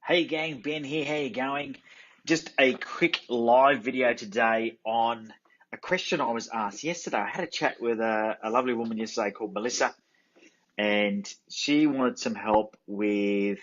Hey gang, Ben here. How you going? Just a quick live video today on a question I was asked yesterday. I had a chat with a lovely woman yesterday called Melissa, and she wanted some help with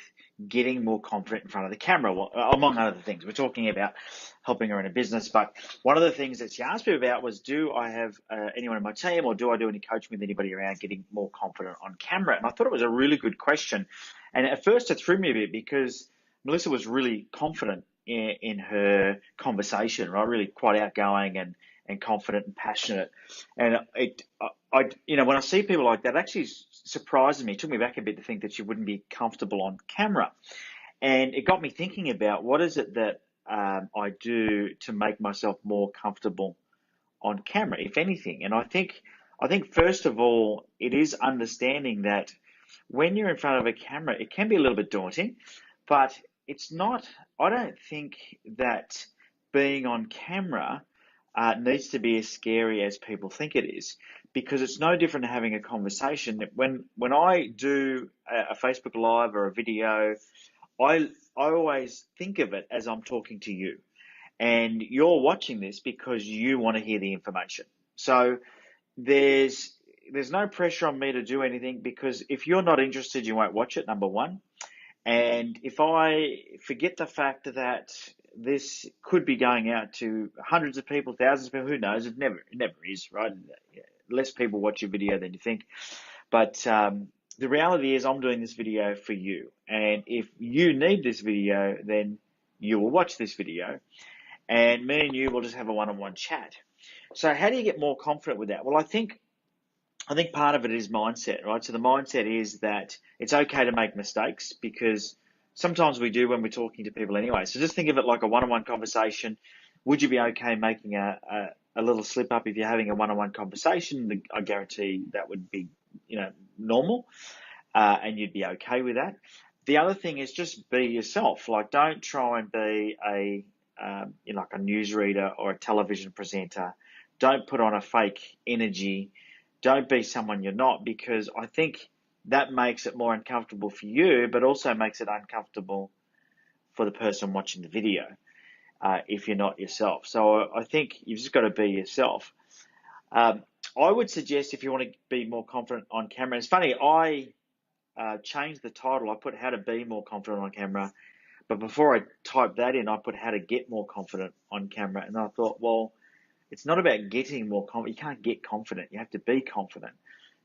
getting more confident in front of the camera, well, among other things. We're talking about helping her in a business, but one of the things that she asked me about was, do I have anyone in my team, or do I do any coaching with anybody around getting more confident on camera? And I thought it was a really good question. And at first it threw me a bit because Melissa was really confident in her conversation, right? Really quite outgoing and confident and passionate. And when I see people like that, it actually surprises me. It took me back a bit to think that she wouldn't be comfortable on camera. And it got me thinking about what is it that I do to make myself more comfortable on camera, if anything. And I think first of all, it is understanding that when you're in front of a camera, it can be a little bit daunting, but it's not. I don't think that being on camera needs to be as scary as people think it is, because it's no different to having a conversation. When I do a Facebook Live or a video, I always think of it as I'm talking to you, and you're watching this because you want to hear the information. So there's no pressure on me to do anything, because if you're not interested, you won't watch it, number one. And if I forget the fact that this could be going out to hundreds of people, thousands of people, who knows? It never is, right? Less people watch your video than you think. But the reality is, I'm doing this video for you. And if you need this video, then you will watch this video. And me and you will just have a one-on-one chat. So how do you get more confident with that? Well, I think part of it is mindset, right? So the mindset is that it's okay to make mistakes, because sometimes we do when we're talking to people anyway. So just think of it like a one-on-one conversation. Would you be okay making a little slip up if you're having a one-on-one conversation? I guarantee that would be, normal, and you'd be okay with that. The other thing is just be yourself. Like, don't try and be like a newsreader or a television presenter. Don't put on a fake energy. Don't be someone you're not, because I think that makes it more uncomfortable for you, but also makes it uncomfortable for the person watching the video if you're not yourself. So I think you've just got to be yourself. I would suggest, if you want to be more confident on camera, it's funny, I changed the title. I put how to be more confident on camera, but before I typed that in, I put how to get more confident on camera. And I thought, well, it's not about getting more confident. You can't get confident. You have to be confident.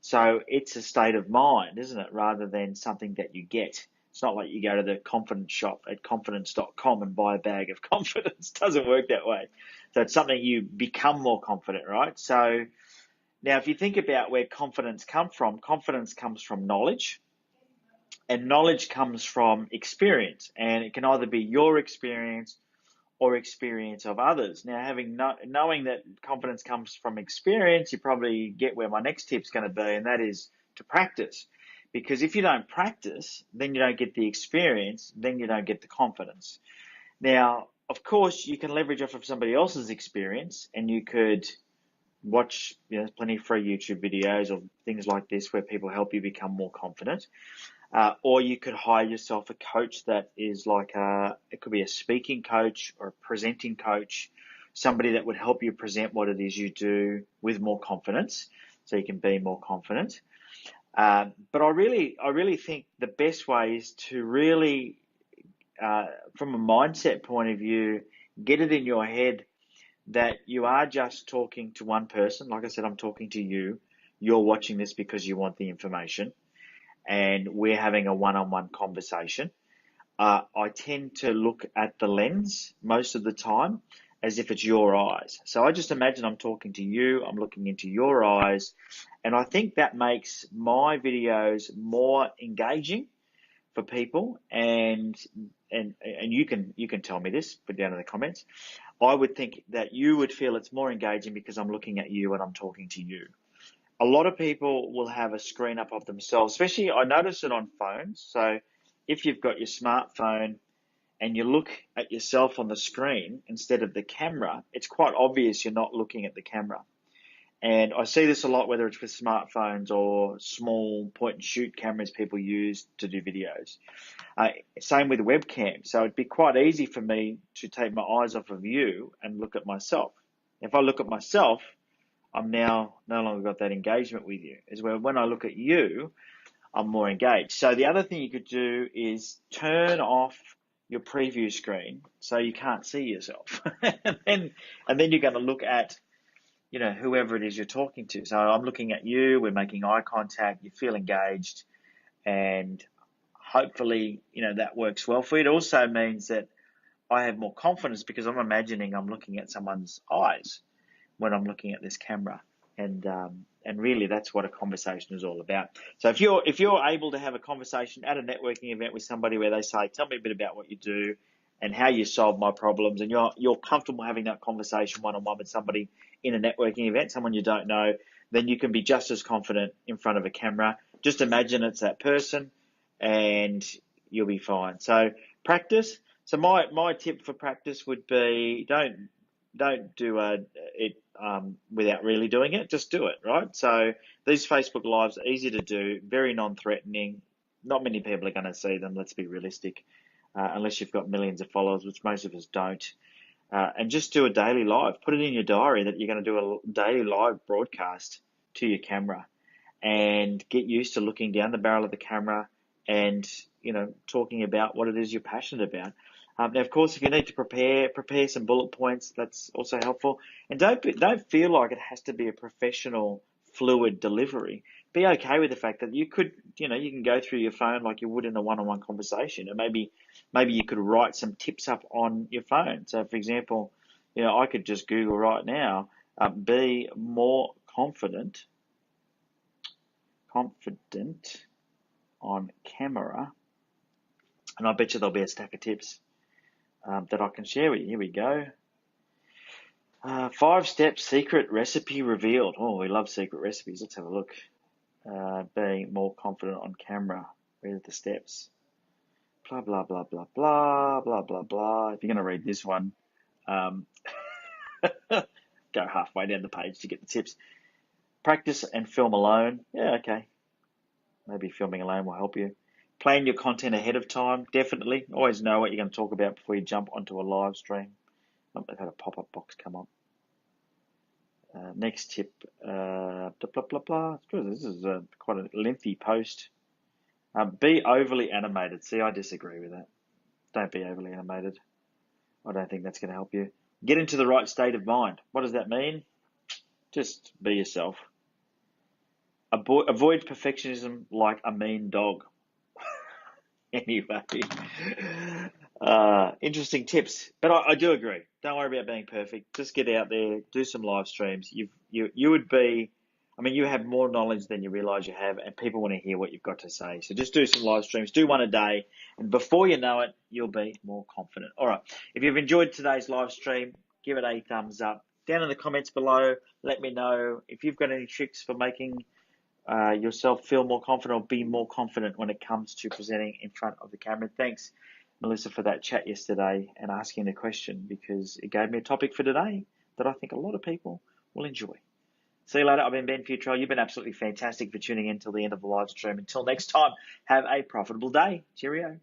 So it's a state of mind, isn't it? Rather than something that you get. It's not like you go to the confidence shop at confidence.com and buy a bag of confidence. It doesn't work that way. So it's something you become more confident, right? So now if you think about where confidence comes from knowledge, and knowledge comes from experience. And it can either be your experience or experience of others. Now, knowing that confidence comes from experience, you probably get where my next tip's going to be, and that is to practice. Because if you don't practice, then you don't get the experience, then you don't get the confidence. Now, of course, you can leverage off of somebody else's experience, and you could watch, there's plenty of free YouTube videos or things like this where people help you become more confident. Or you could hire yourself a coach that is like it could be a speaking coach or a presenting coach, somebody that would help you present what it is you do with more confidence, so you can be more confident. But I really think the best way is to really, from a mindset point of view, get it in your head that you are just talking to one person. Like I said, I'm talking to you. You're watching this because you want the information, and we're having a one-on-one conversation. I tend to look at the lens most of the time as if it's your eyes. So I just imagine I'm talking to you, I'm looking into your eyes, and I think that makes my videos more engaging for people. And you can tell me this, put down in the comments. I would think that you would feel it's more engaging because I'm looking at you and I'm talking to you. A lot of people will have a screen up of themselves, especially I notice it on phones. So if you've got your smartphone and you look at yourself on the screen instead of the camera, it's quite obvious you're not looking at the camera. And I see this a lot, whether it's with smartphones or small point and shoot cameras people use to do videos. Same with webcam. So it'd be quite easy for me to take my eyes off of you and look at myself. If I look at myself, I'm now no longer got that engagement with you. As well, when I look at you, I'm more engaged. So the other thing you could do is turn off your preview screen so you can't see yourself. and then you're going to look at, whoever it is you're talking to. So I'm looking at you, we're making eye contact, you feel engaged, and hopefully, that works well for you. It also means that I have more confidence because I'm imagining I'm looking at someone's eyes when I'm looking at this camera. And really that's what a conversation is all about. So if you're able to have a conversation at a networking event with somebody where they say, tell me a bit about what you do and how you solve my problems, and you're comfortable having that conversation one-on-one with somebody in a networking event, someone you don't know, then you can be just as confident in front of a camera. Just imagine it's that person and you'll be fine. So practice. So my tip for practice would be don't do it without really doing it. Just do it, right? So these Facebook Lives are easy to do, very non-threatening. Not many people are going to see them. Let's be realistic, unless you've got millions of followers, which most of us don't. And just do a daily live. Put it in your diary that you're going to do a daily live broadcast to your camera, and get used to looking down the barrel of the camera and talking about what it is you're passionate about. Now, of course, if you need to prepare some bullet points. That's also helpful. And don't feel like it has to be a professional, fluid delivery. Be okay with the fact that you could, you can go through your phone like you would in a one-on-one conversation, and maybe you could write some tips up on your phone. So, for example, I could just Google right now, be more confident on camera, and I bet you there'll be a stack of tips that I can share with you. Here we go. 5-step secret recipe revealed. Oh, we love secret recipes. Let's have a look. Being more confident on camera. Where are the steps? Blah, blah, blah, blah, blah, blah, blah, blah. If you're going to read this one, go halfway down the page to get the tips. Practice and film alone. Yeah, okay. Maybe filming alone will help you. Plan your content ahead of time. Definitely. Always know what you're going to talk about before you jump onto a live stream. Oh, they've had a pop-up box come up. Next tip. Blah, blah, blah, blah. This is quite a lengthy post. Be overly animated. See, I disagree with that. Don't be overly animated. I don't think that's going to help you. Get into the right state of mind. What does that mean? Just be yourself. Avoid perfectionism like a mean dog. Anyway, interesting tips. But I do agree. Don't worry about being perfect. Just get out there, do some live streams. You would be, you have more knowledge than you realize you have, and people want to hear what you've got to say. So just do some live streams. Do one a day, and before you know it, you'll be more confident. All right. If you've enjoyed today's live stream, give it a thumbs up. Down in the comments below, let me know if you've got any tricks for making yourself feel more confident or be more confident when it comes to presenting in front of the camera. Thanks, Melissa, for that chat yesterday and asking the question, because it gave me a topic for today that I think a lot of people will enjoy. See you later. I've been Ben Fewtrell. You've been absolutely fantastic for tuning in till the end of the live stream. Until next time, have a profitable day. Cheerio.